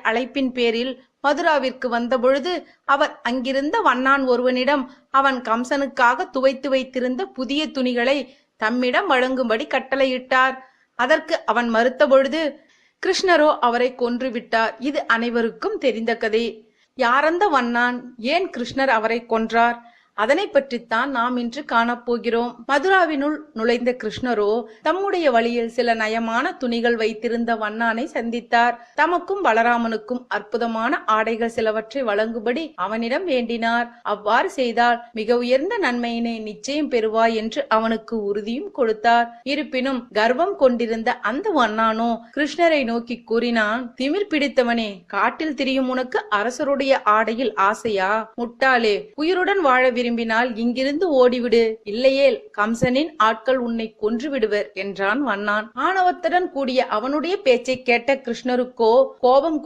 அழைப்பின் பேரில் மதுராவிற்கு வந்தபொழுது அவர் அங்கிருந்த வண்ணான் ஒருவனிடம் அவன் கம்சனுக்காக துவைத்து வைத்திருந்த புதிய துணிகளை தம்மிடம் வழங்கும்படி கட்டளையிட்டார். அதற்கு அவன் மறுத்தபொழுது கிருஷ்ணரோ அவரை கொன்று விட்டார். இது அனைவருக்கும் தெரிந்த கதை. யாரந்த வண்ணான்? ஏன் கிருஷ்ணர் அவரை கொன்றார்? அதனை பற்றித்தான் நாம் இன்று காணப்போகிறோம். மதுராவினுள் நுழைந்த கிருஷ்ணரோ தம்முடைய வழியில் சில நயமான துணிகள் வைத்திருந்த வண்ணானை சந்தித்தார். தமக்கும் பலராமனுக்கும் அற்புதமான ஆடைகள் சிலவற்றை வழங்கும்படி அவனிடம் வேண்டினார். அவ்வாறு செய்தால் மிக உயர்ந்த நன்மையினை நிச்சயம் பெறுவாய் என்று அவனுக்கு உறுதியும் கொடுத்தார். இருப்பினும் கர்வம் கொண்டிருந்த அந்த வண்ணானோ கிருஷ்ணரை நோக்கி கூறினான், திமிர் பிடித்தவனே, காட்டில் திரியும் உனக்கு அரசருடைய ஆடையில் ஆசையா? முட்டாளே, உயிருடன் வாழ விரும்பினால் இங்கிருந்து ஓடிவிடு, இல்லையேல் கம்சனின் ஆட்கள் உன்னை கொன்று விடுவர் என்றான் வண்ணான். ஆணவத்துடன் கூடிய அவனுடைய பேச்சை கேட்ட கிருஷ்ணருக்கோ கோபம்